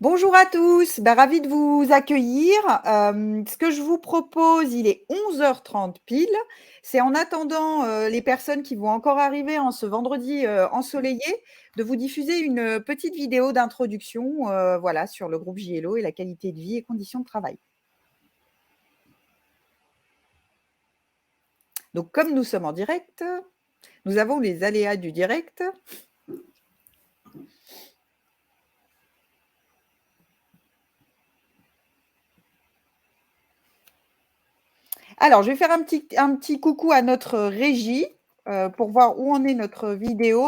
Bonjour à tous, ravi de vous accueillir. Ce que je vous propose, il est 11h30 pile. C'est en attendant, les personnes qui vont encore arriver en ce vendredi, ensoleillé, de vous diffuser une, petite vidéo d'introduction, voilà, sur le groupe JLO et la qualité de vie et conditions de travail. Donc comme nous sommes en direct, nous avons les aléas du direct. Alors, je vais faire un petit coucou à notre régie, pour voir où en est notre vidéo.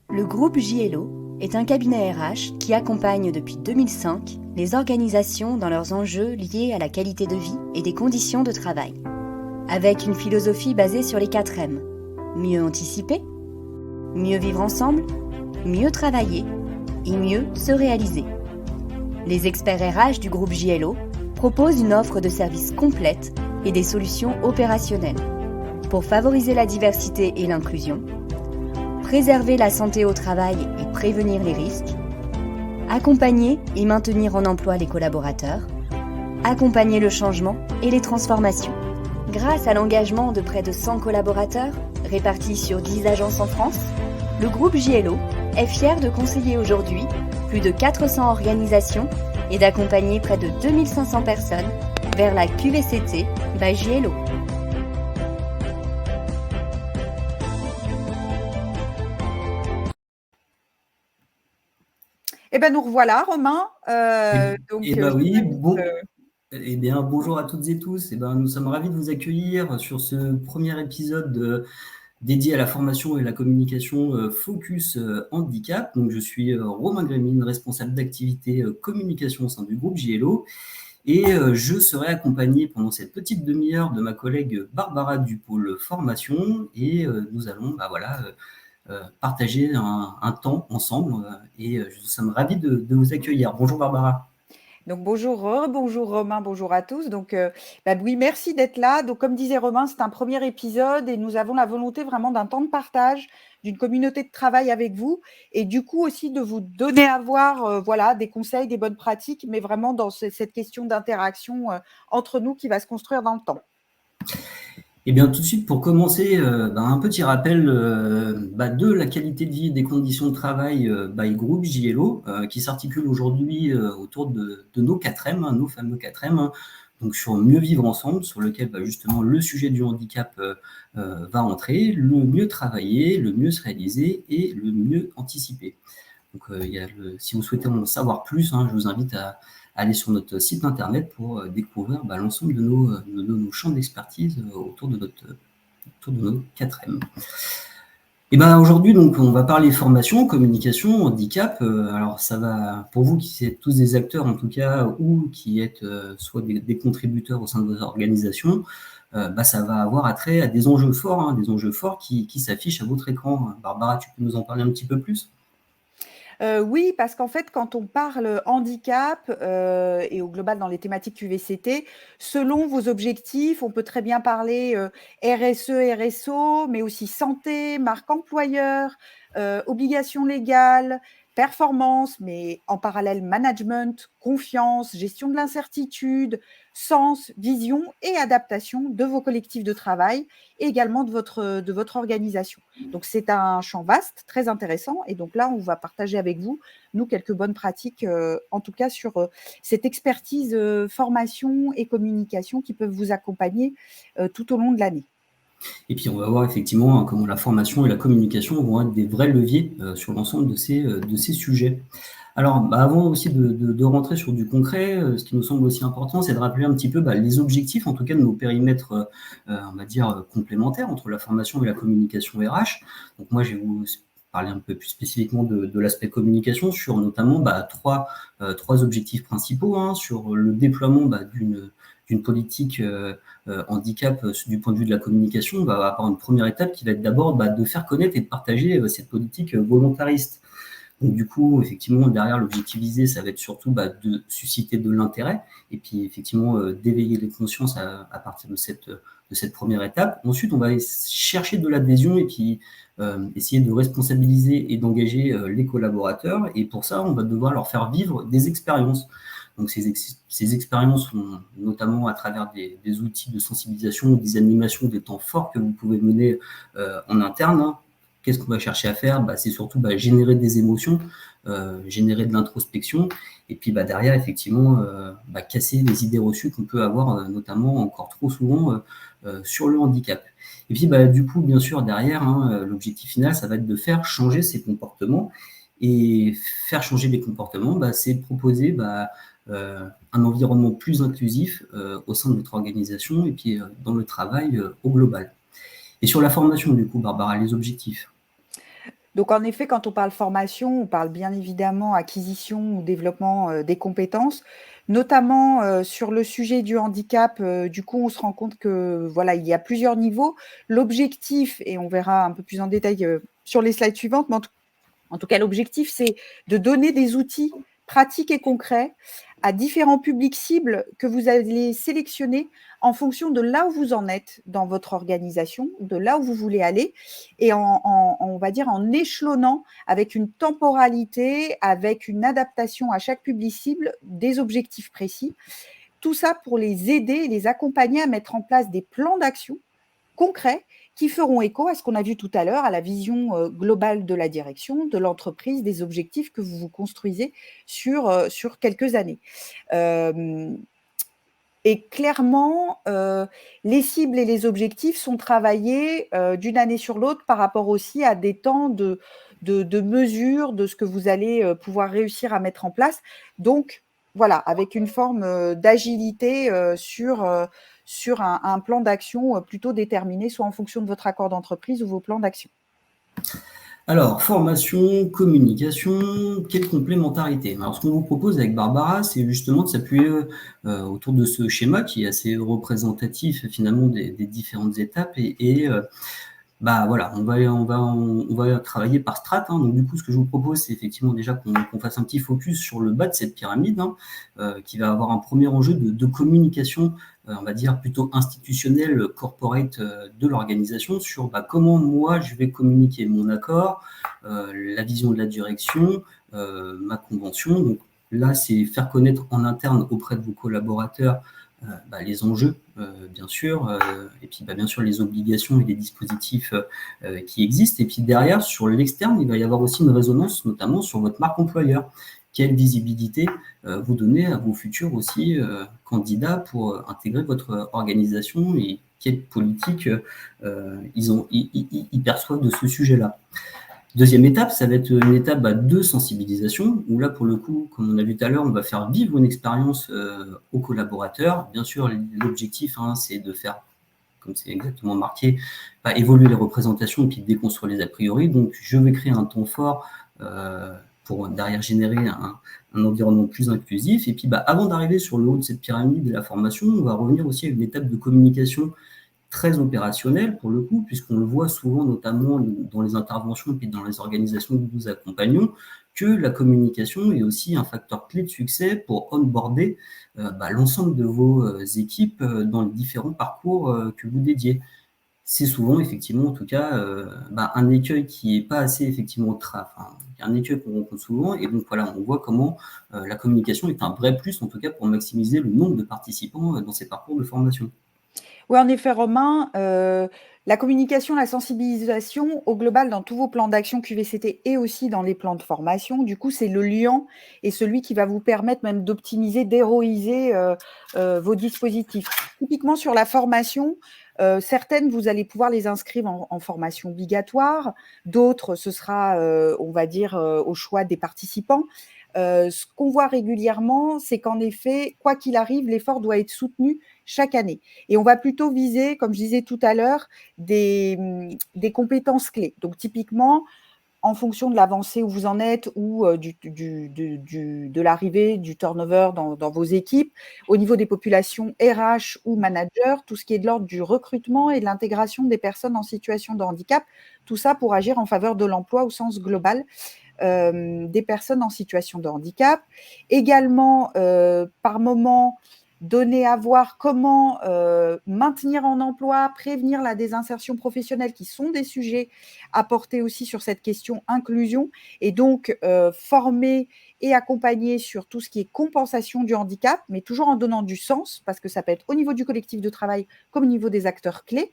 Le groupe JLO est un cabinet RH qui accompagne depuis 2005 les organisations dans leurs enjeux liés à la qualité de vie et des conditions de travail. Avec une philosophie basée sur les 4 M. Mieux anticiper, mieux vivre ensemble, mieux travailler et mieux se réaliser. Les experts RH du groupe JLO proposent une offre de services complète et des solutions opérationnelles pour favoriser la diversité et l'inclusion, préserver la santé au travail et prévenir les risques, accompagner et maintenir en emploi les collaborateurs, accompagner le changement et les transformations. Grâce à l'engagement de près de 100 collaborateurs, répartis sur 10 agences en France, le groupe JLO est fier de conseiller aujourd'hui plus de 400 organisations et d'accompagner près de 2500 personnes vers la QVCT by JLO. Eh ben, nous revoilà, Romain. Donc, Eh je ben vous oui, invite, bonjour à toutes et tous. Nous sommes ravis de vous accueillir sur ce premier épisode dédié à la formation et la communication Focus Handicap. Donc, je suis Romain Grémine, responsable d'activité communication au sein du groupe JLO. Et je serai accompagné pendant cette petite demi-heure de ma collègue Barbara du pôle formation. Et nous allons partager un temps ensemble. Nous sommes ravis de vous accueillir. Bonjour Barbara. Donc bonjour Romain, bonjour à tous. Donc, oui, merci d'être là. Donc comme disait Romain, c'est un premier épisode et nous avons la volonté vraiment d'un temps de partage, d'une communauté de travail avec vous et du coup aussi de vous donner à voir, voilà, des conseils, des bonnes pratiques, mais vraiment dans cette question d'interaction, entre nous qui va se construire dans le temps. Eh bien, tout de suite, pour commencer, un petit rappel de la qualité de vie et des conditions de travail by Groupe JLO, qui s'articule aujourd'hui autour de nos 4 M, nos fameux 4 M, donc sur mieux vivre ensemble, sur lequel justement le sujet du handicap va entrer, le mieux travailler, le mieux se réaliser et le mieux anticiper. Donc, si vous souhaitez en savoir plus, je vous invite à aller sur notre site internet pour découvrir l'ensemble de nos champs d'expertise autour de nos 4 M. Et aujourd'hui, donc, on va parler formation, communication, handicap. Alors, ça va, pour vous qui êtes tous des acteurs en tout cas, ou qui êtes soit des contributeurs au sein de vos organisations, ça va avoir attrait à des enjeux forts, des enjeux forts qui s'affichent à votre écran. Barbara, tu peux nous en parler un petit peu plus ? Oui, parce qu'en fait, quand on parle handicap, et au global dans les thématiques QVCT, selon vos objectifs, on peut très bien parler, RSE, RSO, mais aussi santé, marque employeur, obligations légales, performance, mais en parallèle management, confiance, gestion de l'incertitude, sens, vision et adaptation de vos collectifs de travail et également de votre organisation. Donc, c'est un champ vaste, très intéressant. Et donc là, on va partager avec vous, nous, quelques bonnes pratiques, en tout cas sur cette expertise formation et communication qui peuvent vous accompagner tout au long de l'année. Et puis, on va voir effectivement comment la formation et la communication vont être des vrais leviers sur l'ensemble de ces sujets. Alors, avant aussi de rentrer sur du concret, ce qui nous semble aussi important, c'est de rappeler un petit peu les objectifs, en tout cas de nos périmètres, on va dire, complémentaires entre la formation et la communication RH. Donc moi, je vais vous parler un peu plus spécifiquement de l'aspect communication sur notamment trois objectifs principaux, sur le déploiement d'une politique handicap du point de vue de la communication. On va avoir une première étape qui va être d'abord de faire connaître et de partager cette politique volontariste. Donc du coup, effectivement, derrière l'objectif visé, ça va être surtout de susciter de l'intérêt et puis effectivement d'éveiller les consciences à partir de cette première étape. Ensuite, on va chercher de l'adhésion et puis essayer de responsabiliser et d'engager les collaborateurs. Et pour ça, on va devoir leur faire vivre des expériences. Donc ces expériences sont notamment à travers des outils de sensibilisation, des animations, des temps forts que vous pouvez mener en interne, hein. Qu'est-ce qu'on va chercher à faire? C'est surtout générer des émotions, générer de l'introspection, et puis derrière, effectivement, casser les idées reçues qu'on peut avoir, notamment encore trop souvent, sur le handicap. Et puis, du coup, bien sûr, derrière, hein, l'objectif final, ça va être de faire changer ces comportements. Et faire changer les comportements, c'est proposer un environnement plus inclusif au sein de notre organisation et puis dans le travail au global. Et sur la formation, du coup, Barbara, les objectifs. Donc en effet, quand on parle formation, on parle bien évidemment acquisition ou développement des compétences, notamment sur le sujet du handicap. Du coup, on se rend compte que voilà, il y a plusieurs niveaux. L'objectif, et on verra un peu plus en détail sur les slides suivantes, mais en tout cas, l'objectif, c'est de donner des outils pratiques et concrets à différents publics cibles que vous allez sélectionner en fonction de là où vous en êtes dans votre organisation, de là où vous voulez aller, et on va dire en échelonnant avec une temporalité, avec une adaptation à chaque public cible des objectifs précis. Tout ça pour les aider et les accompagner à mettre en place des plans d'action concrets qui feront écho à ce qu'on a vu tout à l'heure, à la vision globale de la direction, de l'entreprise, des objectifs que vous vous construisez sur quelques années. Et clairement, les cibles et les objectifs sont travaillés d'une année sur l'autre par rapport aussi à des temps de mesure de ce que vous allez pouvoir réussir à mettre en place. Donc, voilà, avec une forme d'agilité sur un plan d'action plutôt déterminé, soit en fonction de votre accord d'entreprise ou vos plans d'action. Alors, formation, communication, quelle complémentarité? Alors, ce qu'on vous propose avec Barbara, c'est justement de s'appuyer autour de ce schéma qui est assez représentatif finalement des différentes étapes voilà, on va travailler par strate, hein. Donc du coup, ce que je vous propose, c'est effectivement déjà qu'on fasse un petit focus sur le bas de cette pyramide, hein, qui va avoir un premier enjeu de communication, on va dire plutôt institutionnelle, corporate de l'organisation sur comment moi je vais communiquer mon accord, la vision de la direction, ma convention. Donc là, c'est faire connaître en interne auprès de vos collaborateurs les enjeux, bien sûr, et puis bien sûr les obligations et les dispositifs qui existent. Et puis derrière, sur l'externe, il va y avoir aussi une résonance, notamment sur votre marque employeur. Quelle visibilité vous donnez à vos futurs aussi candidats pour intégrer votre organisation et quelle politique ils perçoivent de ce sujet-là. Deuxième étape, ça va être une étape de sensibilisation, où là, pour le coup, comme on a vu tout à l'heure, on va faire vivre une expérience aux collaborateurs. Bien sûr, l'objectif, c'est de faire, comme c'est exactement marqué, évoluer les représentations et puis déconstruire les a priori. Donc, je vais créer un temps fort pour derrière générer un environnement plus inclusif. Et puis, avant d'arriver sur le haut de cette pyramide de la formation, on va revenir aussi à une étape de communication très opérationnel pour le coup, puisqu'on le voit souvent notamment dans les interventions et puis dans les organisations que nous accompagnons, que la communication est aussi un facteur clé de succès pour onboarder l'ensemble de vos équipes dans les différents parcours que vous dédiez. C'est souvent effectivement en tout cas un écueil qui n'est pas assez effectivement un écueil qu'on rencontre souvent, et donc voilà, on voit comment la communication est un vrai plus en tout cas pour maximiser le nombre de participants dans ces parcours de formation. Oui, en effet, Romain, la communication, la sensibilisation, au global, dans tous vos plans d'action QVCT et aussi dans les plans de formation, du coup, c'est le liant et celui qui va vous permettre même d'optimiser, d'héroïser vos dispositifs. Typiquement, sur la formation, certaines, vous allez pouvoir les inscrire en formation obligatoire, d'autres, ce sera, on va dire, au choix des participants. Ce qu'on voit régulièrement, c'est qu'en effet, quoi qu'il arrive, l'effort doit être soutenu chaque année. Et on va plutôt viser, comme je disais tout à l'heure, des compétences clés. Donc typiquement, en fonction de l'avancée où vous en êtes ou de l'arrivée, du turnover dans vos équipes, au niveau des populations RH ou managers, tout ce qui est de l'ordre du recrutement et de l'intégration des personnes en situation de handicap, tout ça pour agir en faveur de l'emploi au sens global. des personnes en situation de handicap. Également, par moment, donner à voir comment maintenir en emploi, prévenir la désinsertion professionnelle, qui sont des sujets à porter aussi sur cette question inclusion, et donc former et accompagner sur tout ce qui est compensation du handicap, mais toujours en donnant du sens, parce que ça peut être au niveau du collectif de travail comme au niveau des acteurs clés.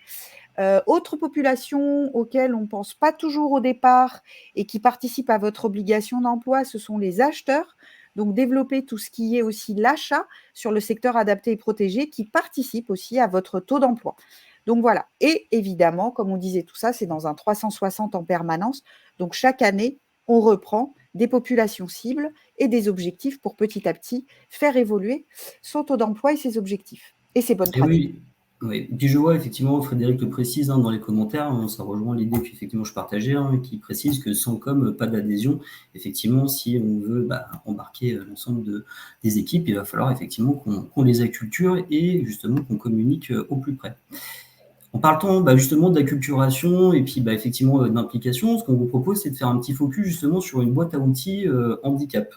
Autre population auxquelles on ne pense pas toujours au départ et qui participent à votre obligation d'emploi, ce sont les acheteurs. Donc, développer tout ce qui est aussi l'achat sur le secteur adapté et protégé qui participe aussi à votre taux d'emploi. Donc, voilà. Et évidemment, comme on disait, tout ça, c'est dans un 360 en permanence. Donc, chaque année, on reprend des populations cibles et des objectifs pour petit à petit faire évoluer son taux d'emploi et ses objectifs et ses bonnes Et pratiques. oui, oui. Puis je vois effectivement, Frédéric le précise dans les commentaires, ça rejoint l'idée qu'effectivement je partageais, qui précise que sans com, pas d'adhésion. Effectivement, si on veut embarquer l'ensemble des équipes, il va falloir effectivement qu'on les acculture et justement qu'on communique au plus près. En parlant justement d'acculturation et puis effectivement d'implication, ce qu'on vous propose, c'est de faire un petit focus justement sur une boîte à outils handicap.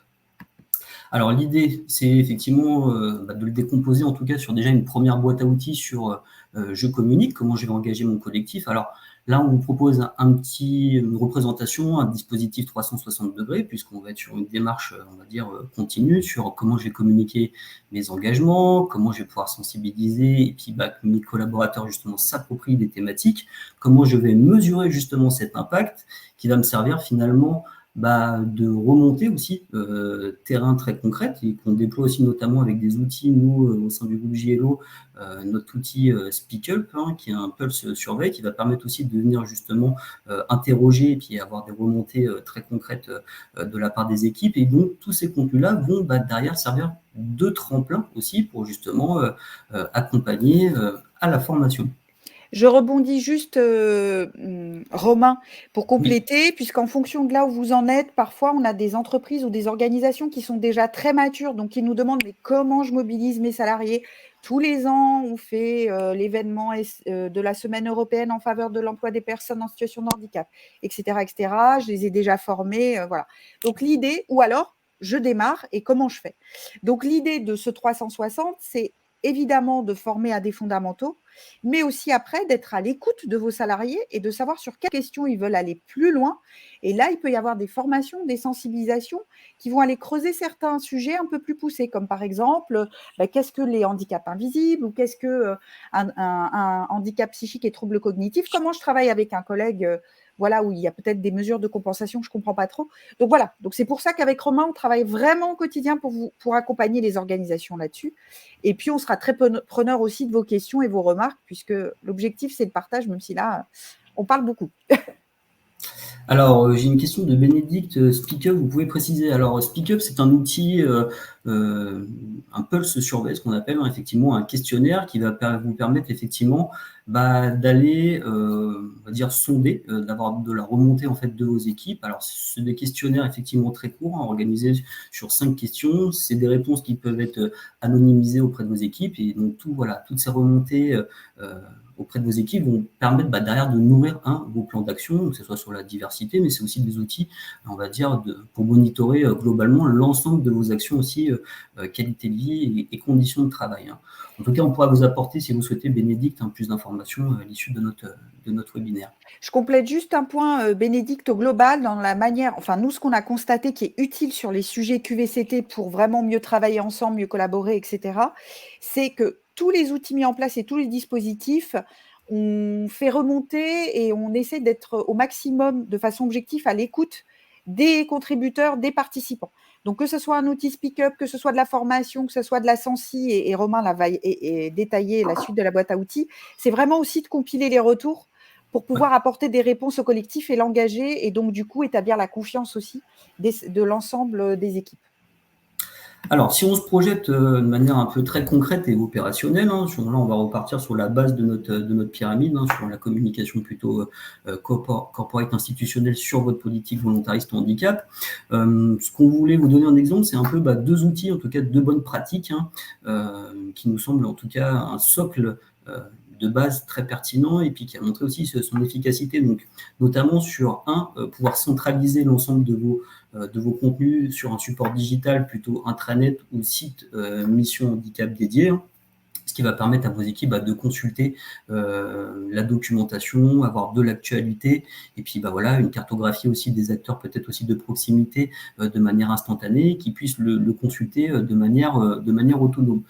Alors l'idée, c'est effectivement de le décomposer en tout cas sur déjà une première boîte à outils sur je communique, comment je vais engager mon collectif. Alors là, on vous propose une représentation, un dispositif 360 degrés, puisqu'on va être sur une démarche, on va dire, continue, sur comment je vais communiquer mes engagements, comment je vais pouvoir sensibiliser, et puis que mes collaborateurs justement s'approprient des thématiques, comment je vais mesurer justement cet impact qui va me servir finalement de remonter aussi terrain très concrète et qu'on déploie aussi notamment avec des outils, nous, au sein du groupe JLO, notre outil SpeakUp, qui est un pulse survey, qui va permettre aussi de venir justement interroger et puis avoir des remontées très concrètes de la part des équipes. Et donc, tous ces contenus-là vont derrière servir de tremplin aussi pour justement accompagner à la formation. Je rebondis juste, Romain, pour Oui. compléter, puisqu'en fonction de là où vous en êtes, parfois on a des entreprises ou des organisations qui sont déjà très matures, donc qui nous demandent: «Mais comment je mobilise mes salariés ?» Tous les ans, on fait l'événement de la semaine européenne en faveur de l'emploi des personnes en situation de handicap, et cetera, et cetera. Je les ai déjà formés, voilà. Donc l'idée, ou alors je démarre et comment je fais? Donc l'idée de ce 360, c'est évidemment de former à des fondamentaux, mais aussi après d'être à l'écoute de vos salariés et de savoir sur quelles questions ils veulent aller plus loin. Et là, il peut y avoir des formations, des sensibilisations qui vont aller creuser certains sujets un peu plus poussés, comme par exemple, qu'est-ce que les handicaps invisibles, ou qu'est-ce que un handicap psychique et troubles cognitifs, comment je travaille avec un collègue, voilà, où il y a peut-être des mesures de compensation que je ne comprends pas trop. Donc voilà, donc c'est pour ça qu'avec Romain, on travaille vraiment au quotidien pour accompagner les organisations là-dessus. Et puis, on sera très preneur aussi de vos questions et vos remarques, puisque l'objectif, c'est le partage, même si là, on parle beaucoup. Alors, j'ai une question de Bénédicte. SpeakUp, vous pouvez préciser. Alors, SpeakUp, c'est un outil, un pulse survey, ce qu'on appelle effectivement un questionnaire qui va vous permettre effectivement d'aller, on va dire, sonder, d'avoir de la remontée en fait de vos équipes. Alors, c'est des questionnaires effectivement très courts, organisés sur 5 questions. C'est des réponses qui peuvent être anonymisées auprès de vos équipes. Et donc, toutes ces remontées auprès de vos équipes vont permettre derrière de nourrir vos plans d'action, que ce soit sur la diversité, mais c'est aussi des outils, on va dire, pour monitorer globalement l'ensemble de vos actions aussi, qualité de vie et conditions de travail. En tout cas, on pourra vous apporter, si vous souhaitez, Bénédicte, plus d'informations à l'issue de notre webinaire. Je complète juste un point, Bénédicte, au global, dans la manière, enfin nous, ce qu'on a constaté qui est utile sur les sujets QVCT pour vraiment mieux travailler ensemble, mieux collaborer, etc., c'est que tous les outils mis en place et tous les dispositifs, on fait remonter et on essaie d'être au maximum, de façon objective, à l'écoute des contributeurs, des participants. Donc, que ce soit un outil SpeakUp, que ce soit de la formation, que ce soit de la sensi, et Romain va détailler la suite de la boîte à outils, c'est vraiment aussi de compiler les retours pour pouvoir apporter des réponses au collectif et l'engager, et donc du coup établir la confiance aussi de l'ensemble des équipes. Alors, si on se projette de manière un peu très concrète et opérationnelle, là, on va repartir sur la base de notre pyramide, sur la communication plutôt corporate institutionnelle sur votre politique volontariste handicap. Ce qu'on voulait vous donner un exemple, c'est un peu 2 outils, en tout cas 2 bonnes pratiques, qui nous semblent en tout cas un socle de base très pertinent et puis qui a montré aussi son efficacité. Donc, notamment sur pouvoir centraliser l'ensemble de vos contenus sur un support digital, plutôt intranet ou site mission handicap dédié, hein, ce qui va permettre à vos équipes de consulter la documentation, avoir de l'actualité, et puis voilà, une cartographie aussi des acteurs, peut-être aussi de proximité, de manière instantanée, qui puissent le consulter de manière autonome.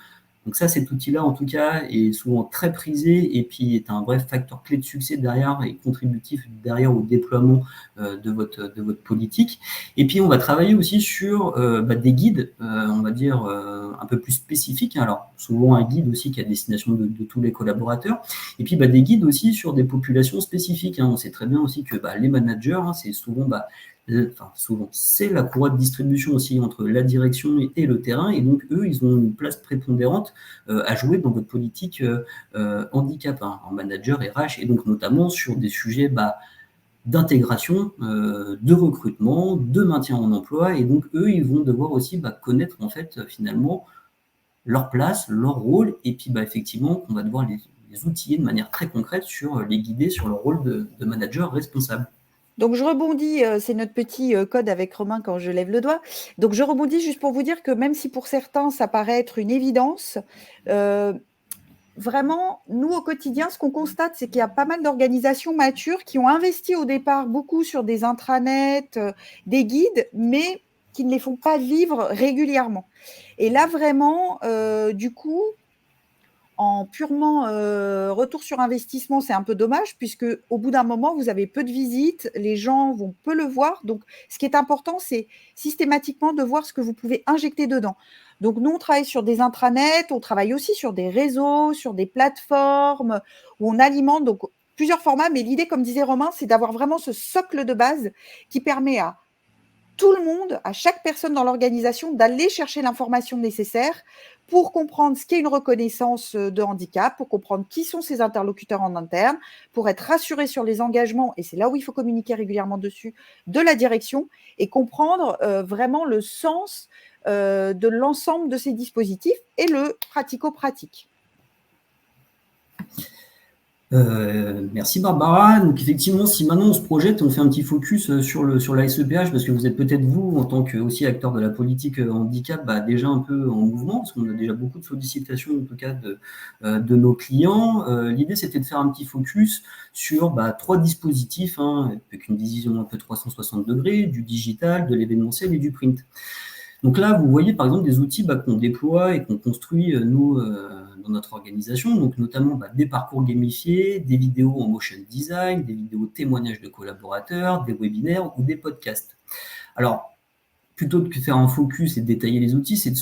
Donc ça, cet outil-là, en tout cas, est souvent très prisé et puis est un vrai facteur clé de succès derrière et contributif derrière au déploiement de votre politique. Et puis, on va travailler aussi sur des guides, on va dire, un peu plus spécifiques. Alors, souvent un guide aussi qui est à destination de tous les collaborateurs. Et puis, des guides aussi sur des populations spécifiques. On sait très bien aussi que les managers, c'est souvent... souvent, c'est la courroie de distribution aussi entre la direction et le terrain, et donc eux, ils ont une place prépondérante à jouer dans votre politique handicap, en manager RH, et donc notamment sur des sujets d'intégration, de recrutement, de maintien en emploi, et donc eux, ils vont devoir aussi connaître en fait finalement leur place, leur rôle, et puis effectivement, on va devoir les outiller de manière très concrète sur les guider sur leur rôle de manager responsable. Donc, je rebondis, c'est notre petit code avec Romain quand je lève le doigt. Donc, je rebondis juste pour vous dire que même si pour certains, ça paraît être une évidence, vraiment, nous, au quotidien, ce qu'on constate, c'est qu'il y a pas mal d'organisations matures qui ont investi au départ beaucoup sur des intranets, des guides, mais qui ne les font pas vivre régulièrement. Et là, vraiment, du coup, en purement retour sur investissement, c'est un peu dommage puisque au bout d'un moment, vous avez peu de visites, les gens vont peu le voir. Donc, ce qui est important, c'est systématiquement de voir ce que vous pouvez injecter dedans. Donc, nous, on travaille sur des intranets, on travaille aussi sur des réseaux, sur des plateformes où on alimente donc plusieurs formats. Mais l'idée, comme disait Romain, c'est d'avoir vraiment ce socle de base qui permet à tout le monde, à chaque personne dans l'organisation, d'aller chercher l'information nécessaire pour comprendre ce qu'est une reconnaissance de handicap, pour comprendre qui sont ses interlocuteurs en interne, pour être rassuré sur les engagements, et c'est là où il faut communiquer régulièrement dessus, de la direction, et comprendre vraiment le sens de l'ensemble de ces dispositifs et le pratico-pratique. Merci Barbara. Donc effectivement, si maintenant on se projette, on fait un petit focus sur la SEPH, parce que vous êtes peut-être vous, en tant que aussi acteur de la politique handicap, déjà un peu en mouvement, parce qu'on a déjà beaucoup de sollicitations, en tout cas de nos clients. L'idée, c'était de faire un petit focus sur 3 dispositifs, avec une vision un peu 360 degrés, du digital, de l'événementiel et du print. Donc là, vous voyez par exemple des outils qu'on déploie et qu'on construit, nous, dans notre organisation, donc notamment des parcours gamifiés, des vidéos en motion design, des vidéos témoignages de collaborateurs, des webinaires ou des podcasts. Alors, plutôt que de faire un focus et de détailler les outils, c'est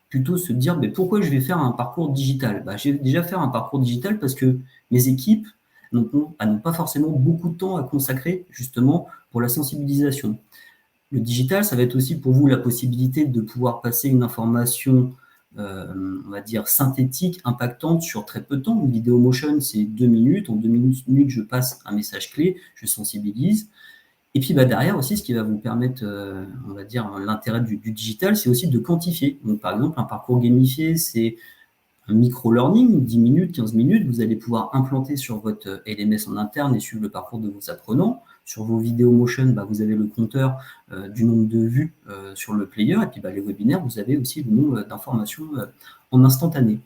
plutôt se dire pourquoi je vais faire un parcours digital. Je vais déjà faire un parcours digital parce que mes équipes n'ont pas forcément beaucoup de temps à consacrer justement pour la sensibilisation. Le digital, ça va être aussi pour vous la possibilité de pouvoir passer une information, on va dire, synthétique, impactante sur très peu de temps. Une vidéo motion, c'est 2 minutes. En 2 minutes, je passe un message clé, je sensibilise. Et puis derrière aussi, ce qui va vous permettre, on va dire, l'intérêt du digital, c'est aussi de quantifier. Donc, par exemple, un parcours gamifié, c'est un micro-learning, 10 minutes, 15 minutes. Vous allez pouvoir implanter sur votre LMS en interne et suivre le parcours de vos apprenants. Sur vos vidéos motion, vous avez le compteur du nombre de vues sur le player. Et puis les webinaires, vous avez aussi le nombre d'informations en instantané.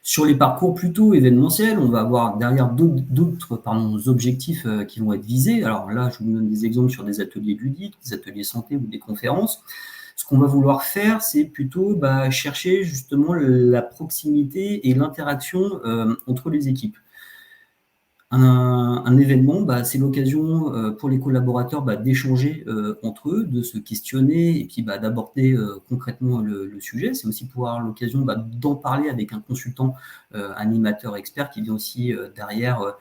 Sur les parcours plutôt événementiels, on va avoir derrière d'autres objectifs qui vont être visés. Alors là, je vous donne des exemples sur des ateliers ludiques, des ateliers santé ou des conférences. Ce qu'on va vouloir faire, c'est plutôt chercher justement la proximité et l'interaction entre les équipes. Un événement, c'est l'occasion pour les collaborateurs d'échanger entre eux, de se questionner et puis d'aborder concrètement le sujet. C'est aussi pouvoir l'occasion d'en parler avec un consultant animateur expert qui vient aussi derrière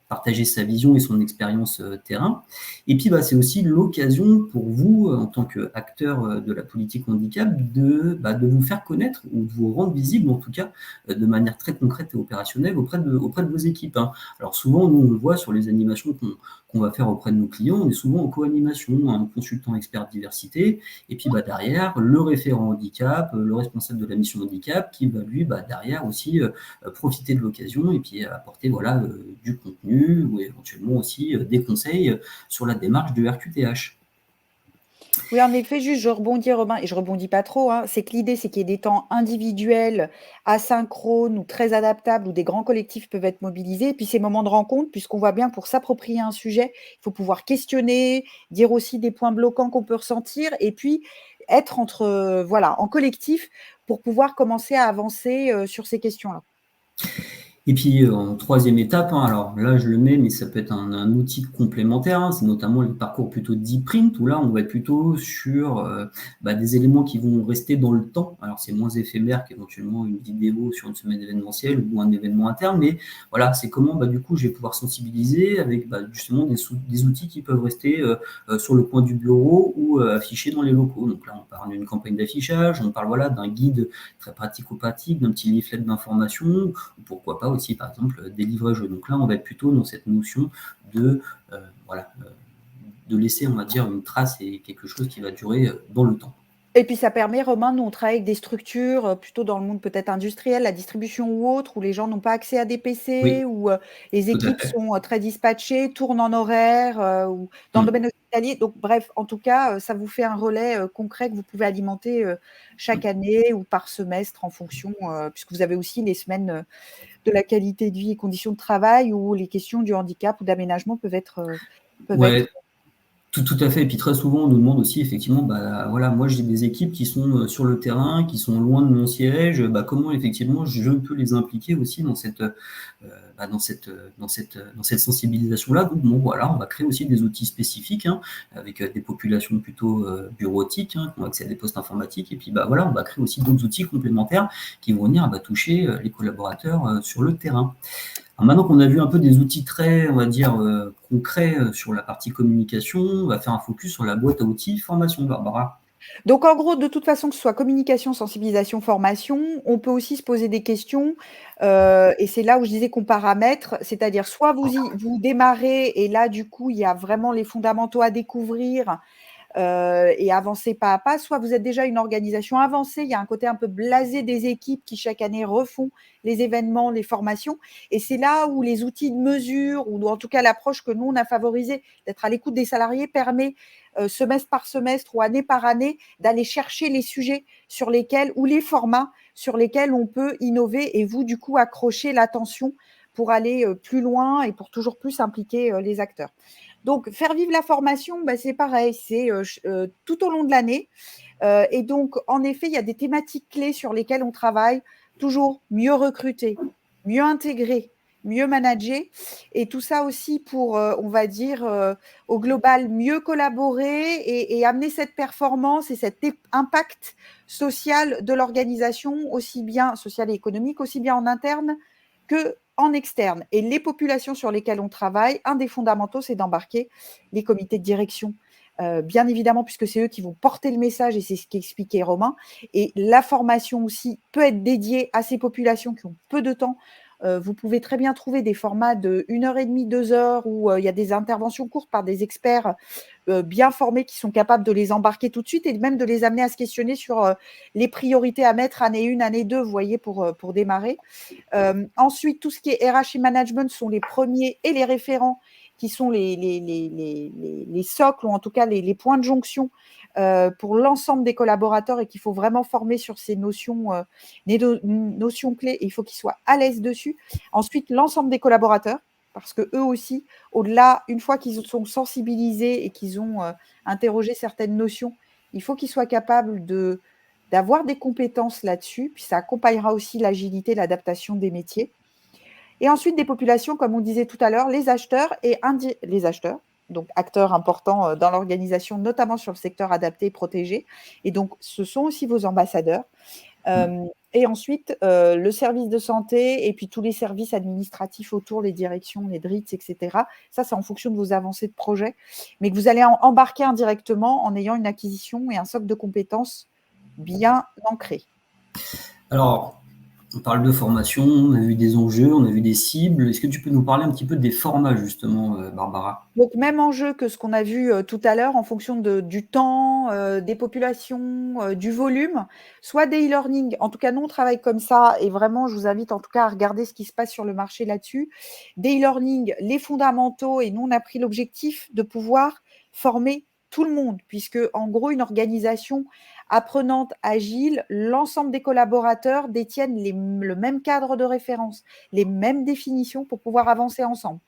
partager sa vision et son expérience terrain. Et puis, c'est aussi l'occasion pour vous, en tant qu'acteur de la politique handicap, de vous faire connaître ou de vous rendre visible, en tout cas, de manière très concrète et opérationnelle auprès de vos équipes. Alors, souvent, nous, on le voit sur les animations qu'on va faire auprès de nos clients, on est souvent en co-animation, un consultant expert diversité, et puis derrière, le référent handicap, le responsable de la mission handicap, qui va lui, derrière aussi profiter de l'occasion et puis apporter du contenu ou éventuellement aussi des conseils sur la démarche du RQTH. Oui, en effet, juste je rebondis, Robin, et je rebondis pas trop, hein. C'est que l'idée, c'est qu'il y ait des temps individuels, asynchrones ou très adaptables, où des grands collectifs peuvent être mobilisés. Et puis ces moments de rencontre, puisqu'on voit bien pour s'approprier un sujet, il faut pouvoir questionner, dire aussi des points bloquants qu'on peut ressentir, et puis être en collectif pour pouvoir commencer à avancer sur ces questions-là. Et puis, en troisième étape, alors là, je le mets, mais ça peut être un outil complémentaire, c'est notamment les parcours plutôt dit print, où là, on va être plutôt sur des éléments qui vont rester dans le temps. Alors, c'est moins éphémère qu'éventuellement une vidéo sur une semaine événementielle ou un événement interne, mais voilà, c'est comment, du coup, je vais pouvoir sensibiliser avec justement des outils qui peuvent rester sur le coin du bureau ou affichés dans les locaux. Donc là, on parle d'une campagne d'affichage, on parle d'un guide très pratico-pratique, d'un petit leaflet d'information, ou pourquoi pas aussi, par exemple, des livrages. Donc là, on va être plutôt dans cette notion de laisser, on va dire, une trace et quelque chose qui va durer dans le temps. Et puis ça permet, Romain, nous on travaille avec des structures plutôt dans le monde peut-être industriel, la distribution ou autre, où les gens n'ont pas accès à des PC, Oui, où les tout à équipes fait. sont très dispatchées, tournent en horaire, ou dans le domaine hospitalier. Donc bref, en tout cas, ça vous fait un relais concret que vous pouvez alimenter chaque année ou par semestre en fonction, puisque vous avez aussi les semaines de la qualité de vie et conditions de travail, où les questions du handicap ou d'aménagement peuvent être Ouais, tout à fait. Et puis très souvent, on nous demande aussi, effectivement, moi j'ai des équipes qui sont sur le terrain, qui sont loin de mon siège. Comment effectivement je peux les impliquer aussi dans cette sensibilisation-là. Donc bon, voilà, on va créer aussi des outils spécifiques avec des populations plutôt bureautiques qui ont accès à des postes informatiques. Et puis on va créer aussi d'autres outils complémentaires qui vont venir toucher les collaborateurs sur le terrain. Alors maintenant qu'on a vu un peu des outils très, on va dire, concrets sur la partie communication, on va faire un focus sur la boîte à outils formation, Barbara. Donc en gros, de toute façon, que ce soit communication, sensibilisation, formation, on peut aussi se poser des questions, et c'est là où je disais qu'on paramètre, c'est-à-dire soit vous démarrez et là, du coup, il y a vraiment les fondamentaux à découvrir, et avancer pas à pas, soit vous êtes déjà une organisation avancée, il y a un côté un peu blasé des équipes qui chaque année refont les événements, les formations, et c'est là où les outils de mesure, ou en tout cas l'approche que nous on a favorisée, d'être à l'écoute des salariés, permet semestre par semestre ou année par année d'aller chercher les sujets sur lesquels, ou les formats sur lesquels on peut innover, et vous du coup accrocher l'attention pour aller plus loin et pour toujours plus impliquer les acteurs. Donc, faire vivre la formation, c'est pareil, c'est tout au long de l'année. Et donc, en effet, il y a des thématiques clés sur lesquelles on travaille. Toujours mieux recruter, mieux intégrer, mieux manager. Et tout ça aussi pour, on va dire, au global, mieux collaborer et amener cette performance et cet impact social de l'organisation, aussi bien social et économique, aussi bien en interne que en externe. Et les populations sur lesquelles on travaille, un des fondamentaux, c'est d'embarquer les comités de direction, bien évidemment, puisque c'est eux qui vont porter le message, et c'est ce qu'expliquait Romain. Et la formation aussi peut être dédiée à ces populations qui ont peu de temps. Vous pouvez très bien trouver des formats de 1h30, 2 heures, où il y a des interventions courtes par des experts bien formés qui sont capables de les embarquer tout de suite et même de les amener à se questionner sur les priorités à mettre année 1, année 2, vous voyez, pour démarrer. Ensuite, tout ce qui est RH et management sont les premiers et les référents qui sont les socles, ou en tout cas les points de jonction pour l'ensemble des collaborateurs, et qu'il faut vraiment former sur ces notions, notions clés, et il faut qu'ils soient à l'aise dessus. Ensuite, l'ensemble des collaborateurs, parce que eux aussi, au-delà, une fois qu'ils sont sensibilisés et qu'ils ont interrogé certaines notions, il faut qu'ils soient capables d'avoir des compétences là-dessus, puis ça accompagnera aussi l'agilité, l'adaptation des métiers. Et ensuite, des populations, comme on disait tout à l'heure, les acheteurs, les acheteurs, donc acteurs importants dans l'organisation, notamment sur le secteur adapté et protégé. Et donc, ce sont aussi vos ambassadeurs. Et ensuite, le service de santé, et puis tous les services administratifs autour, les directions, les DRITS, etc. Ça, c'est en fonction de vos avancées de projet, mais que vous allez embarquer indirectement en ayant une acquisition et un socle de compétences bien ancré. Alors, On parle de formation, on a vu des enjeux, on a vu des cibles. Est-ce que tu peux nous parler un petit peu des formats, justement, Barbara? Donc, même enjeu que ce qu'on a vu tout à l'heure en fonction du temps, des populations, du volume, soit des e-learning. En tout cas, nous, on travaille comme ça et vraiment, je vous invite en tout cas à regarder ce qui se passe sur le marché là-dessus. Des e-learning, les fondamentaux, et nous, on a pris l'objectif de pouvoir former tout le monde, puisque en gros, une organisation apprenante agile, l'ensemble des collaborateurs détiennent le même cadre de référence, les mêmes définitions pour pouvoir avancer ensemble.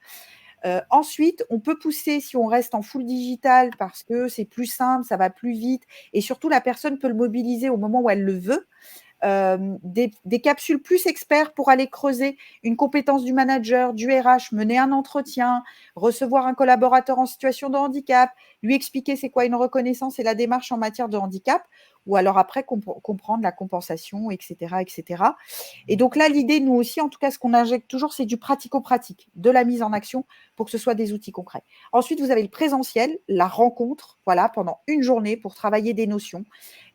Ensuite, on peut pousser si on reste en full digital parce que c'est plus simple, ça va plus vite et surtout la personne peut le mobiliser au moment où elle le veut. Des capsules plus experts pour aller creuser une compétence du manager, du RH, mener un entretien, recevoir un collaborateur en situation de handicap, lui expliquer c'est quoi une reconnaissance et la démarche en matière de handicap, ou alors après comprendre la compensation, etc., etc. Et donc là, l'idée, nous aussi, en tout cas, ce qu'on injecte toujours, c'est du pratico-pratique, de la mise en action pour que ce soit des outils concrets. Ensuite, vous avez le présentiel, la rencontre, voilà, pendant une journée pour travailler des notions,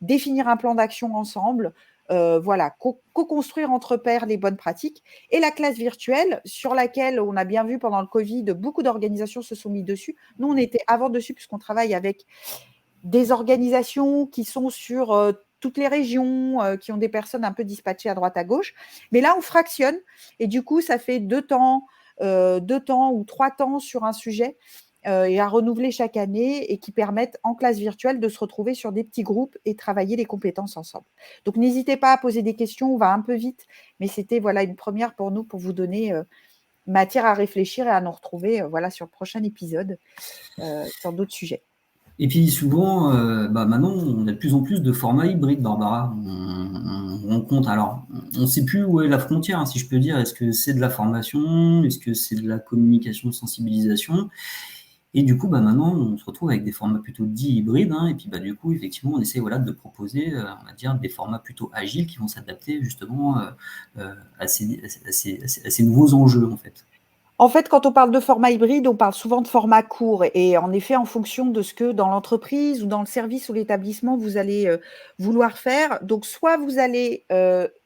définir un plan d'action ensemble, voilà, co-construire entre pairs les bonnes pratiques. Et la classe virtuelle, sur laquelle on a bien vu pendant le Covid, beaucoup d'organisations se sont mis dessus. Nous, on était avant dessus puisqu'on travaille avec des organisations qui sont sur toutes les régions, qui ont des personnes un peu dispatchées à droite à gauche. Mais là, on fractionne et du coup, ça fait 2 temps ou 3 temps sur un sujet et à renouveler chaque année et qui permettent en classe virtuelle de se retrouver sur des petits groupes et travailler les compétences ensemble. Donc, n'hésitez pas à poser des questions, on va un peu vite, mais c'était voilà, une première pour nous pour vous donner matière à réfléchir et à nous retrouver voilà, sur le prochain épisode sur d'autres sujets. Et puis souvent, maintenant, on a de plus en plus de formats hybrides, Barbara. On compte, alors, on ne sait plus où est la frontière, hein, si je peux dire. Est-ce que c'est de la formation? Est-ce que c'est de la communication, de sensibilisation? Et du coup, maintenant, on se retrouve avec des formats plutôt dits hybrides. Hein, et puis, du coup, effectivement, on essaie de proposer, on va dire, des formats plutôt agiles qui vont s'adapter justement à ces nouveaux enjeux, en fait. En fait, quand on parle de format hybride, on parle souvent de format court et en effet, en fonction de ce que dans l'entreprise ou dans le service ou l'établissement, vous allez vouloir faire. Donc, soit vous allez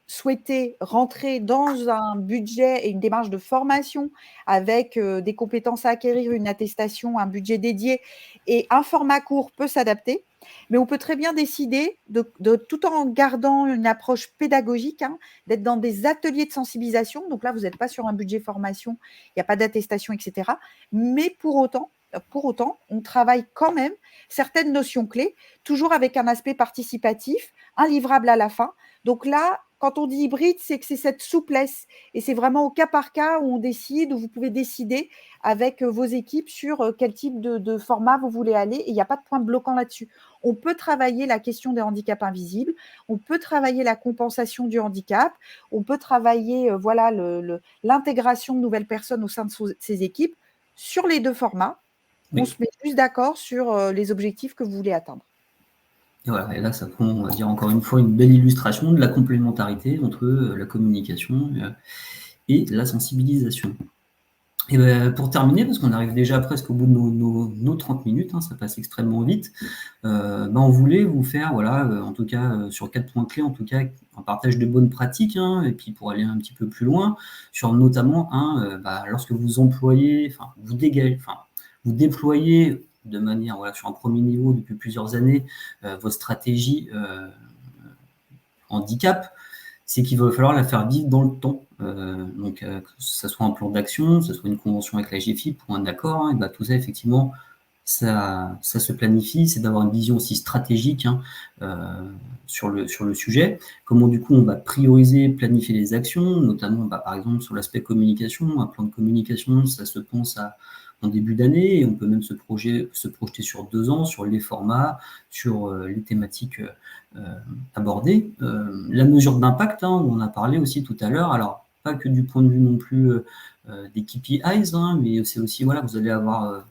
souhaiter rentrer dans un budget et une démarche de formation avec des compétences à acquérir, une attestation, un budget dédié et un format court peut s'adapter. Mais on peut très bien décider, tout en gardant une approche pédagogique, hein, d'être dans des ateliers de sensibilisation. Donc là, vous n'êtes pas sur un budget formation, il n'y a pas d'attestation, etc. Mais pour autant, on travaille quand même certaines notions clés, toujours avec un aspect participatif, un livrable à la fin. Donc là, quand on dit hybride, c'est que c'est cette souplesse et c'est vraiment au cas par cas où on décide, où vous pouvez décider avec vos équipes sur quel type de format vous voulez aller et il n'y a pas de point bloquant là-dessus. On peut travailler la question des handicaps invisibles, on peut travailler la compensation du handicap, on peut travailler voilà, l'intégration de nouvelles personnes au sein de ces équipes sur les 2 formats. On Oui. se met juste d'accord sur les objectifs que vous voulez atteindre. Et voilà, et là, ça prend, on va dire encore une fois, une belle illustration de la complémentarité entre la communication et la sensibilisation. Et pour terminer, parce qu'on arrive déjà presque au bout de nos 30 minutes, hein, ça passe extrêmement vite, on voulait vous faire, voilà, en tout cas, sur 4 points clés, en tout cas, un partage de bonnes pratiques, hein, et puis pour aller un petit peu plus loin, sur notamment, lorsque vous employez, vous déployez de manière, voilà, sur un premier niveau depuis plusieurs années, votre stratégie handicap, c'est qu'il va falloir la faire vivre dans le temps. Donc, que ce soit un plan d'action, que ce soit une convention avec la GFIP ou un accord, hein, tout ça, effectivement, ça se planifie, c'est d'avoir une vision aussi stratégique sur le sujet. Comment, du coup, on va prioriser, planifier les actions, notamment, par exemple, sur l'aspect communication. Un plan de communication, ça se pense en début d'année, et on peut même se projeter sur 2 ans, sur les formats, sur les thématiques abordées. La mesure d'impact, hein, on en a parlé aussi tout à l'heure, alors pas que du point de vue non plus des KPIs, hein, mais c'est aussi, voilà, vous allez avoir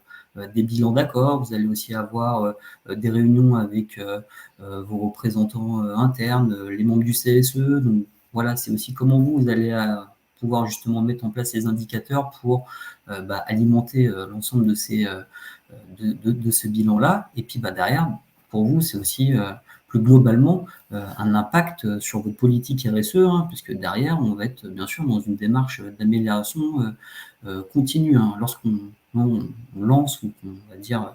des bilans d'accord, vous allez aussi avoir des réunions avec vos représentants internes, les membres du CSE, donc voilà, c'est aussi comment vous allez pouvoir justement mettre en place ces indicateurs pour alimenter l'ensemble de ce bilan-là. Et puis derrière, pour vous, c'est aussi plus globalement un impact sur votre politique RSE, hein, puisque derrière, on va être bien sûr dans une démarche d'amélioration continue. Hein. Lorsqu'on lance ou qu'on va dire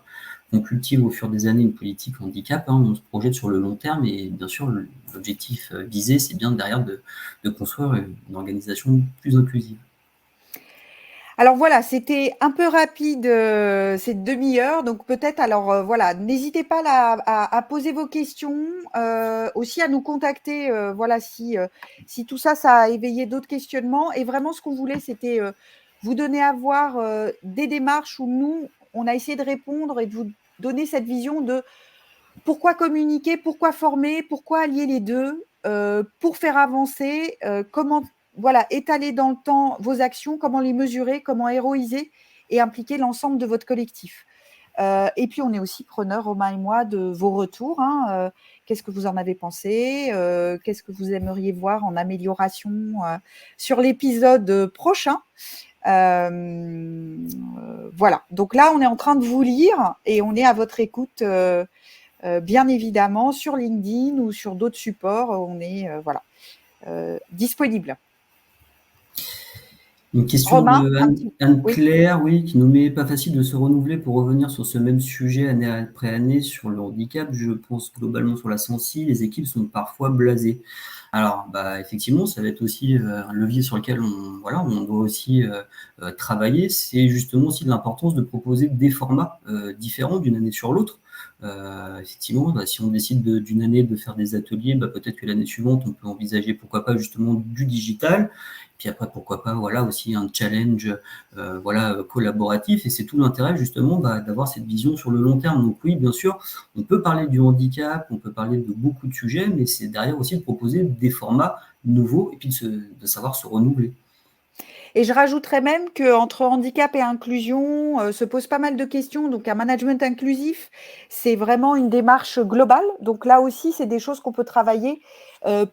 on cultive au fur des années une politique handicap, hein, on se projette sur le long terme et bien sûr l'objectif visé, c'est bien derrière de construire une organisation plus inclusive. Alors voilà, c'était un peu rapide, cette demi-heure, donc peut-être alors, voilà, n'hésitez pas là à poser vos questions, aussi à nous contacter, voilà, si tout ça, ça a éveillé d'autres questionnements et vraiment ce qu'on voulait, c'était, vous donner à voir, des démarches où nous, on a essayé de répondre et de vous donner cette vision de pourquoi communiquer, pourquoi former, pourquoi allier les 2, pour faire avancer, comment voilà, étaler dans le temps vos actions, comment les mesurer, comment héroïser et impliquer l'ensemble de votre collectif. Et puis on est aussi preneurs, Romain et moi, de vos retours, hein, qu'est-ce que vous en avez pensé? Qu'est-ce que vous aimeriez voir en amélioration, sur l'épisode prochain? Voilà, donc là, on est en train de vous lire et on est à votre écoute, bien évidemment sur LinkedIn ou sur d'autres supports, on est, voilà, disponible. Une question Romain, de un petit oui? Anne-Claire, oui, qui nous met pas facile de se renouveler pour revenir sur ce même sujet année après année sur le handicap. Je pense globalement sur la sensi, les équipes sont parfois blasées. Alors, bah, effectivement, ça va être aussi un levier sur lequel voilà, on doit aussi travailler. C'est justement aussi de l'importance de proposer des formats différents d'une année sur l'autre. Effectivement, bah, si on décide d'une année de faire des ateliers, bah, peut-être que l'année suivante, on peut envisager pourquoi pas justement du digital. Puis après, pourquoi pas, voilà, aussi un challenge, voilà, collaboratif. Et c'est tout l'intérêt justement bah, d'avoir cette vision sur le long terme. Donc oui, bien sûr, on peut parler du handicap, on peut parler de beaucoup de sujets, mais c'est derrière aussi de proposer des formats nouveaux et puis de savoir se renouveler. Et je rajouterais même qu'entre handicap et inclusion, se posent pas mal de questions. Donc un management inclusif, c'est vraiment une démarche globale. Donc là aussi, c'est des choses qu'on peut travailler,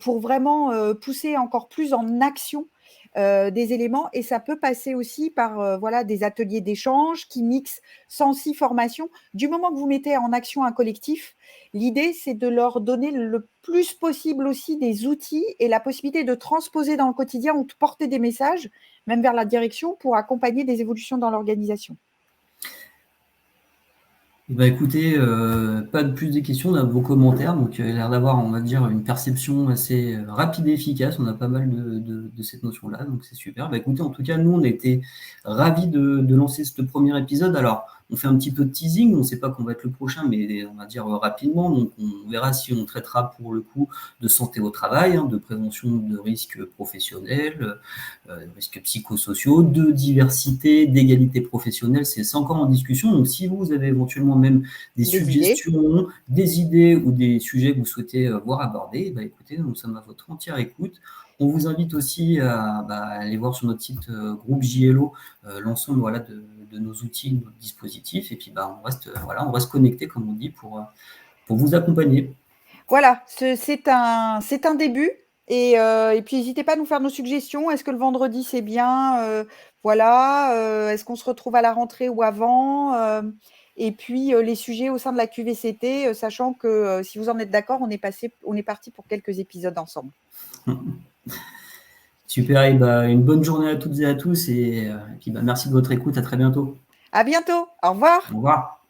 pour vraiment, pousser encore plus en action, des éléments et ça peut passer aussi par, voilà, des ateliers d'échange qui mixent sensi formation. Du moment que vous mettez en action un collectif, l'idée, c'est de leur donner le plus possible aussi des outils et la possibilité de transposer dans le quotidien ou de porter des messages même vers la direction, pour accompagner des évolutions dans l'organisation. Bah écoutez, pas de plus de questions, on a vos commentaires, donc il a l'air d'avoir, on va dire, une perception assez rapide et efficace. On a pas mal de cette notion-là, donc c'est super. Bah écoutez, en tout cas, nous, on a été ravis de lancer ce premier épisode. Alors, on fait un petit peu de teasing, on ne sait pas qu'on va être le prochain, mais on va dire rapidement. Donc, on verra si on traitera pour le coup de santé au travail, hein, de prévention de risques professionnels, risques psychosociaux, de diversité, d'égalité professionnelle. C'est encore en discussion. Donc, si vous avez éventuellement même des suggestions, des idées ou des sujets que vous souhaitez voir abordés, bah, écoutez, nous sommes à votre entière écoute. On vous invite aussi à aller voir sur notre site groupe JLO l'ensemble voilà, de nos outils, de nos dispositifs. Et puis, bah, on reste connecté, comme on dit, pour vous accompagner. Voilà, c'est un début. Et puis, n'hésitez pas à nous faire nos suggestions. Est-ce que le vendredi, c'est bien? Voilà. Est-ce qu'on se retrouve à la rentrée ou avant? Et puis, les sujets au sein de la QVCT, sachant que si vous en êtes d'accord, on est parti pour quelques épisodes ensemble. Super, et bah, une bonne journée à toutes et à tous. Et puis, bah, merci de votre écoute. À très bientôt. À bientôt. Au revoir. Au revoir.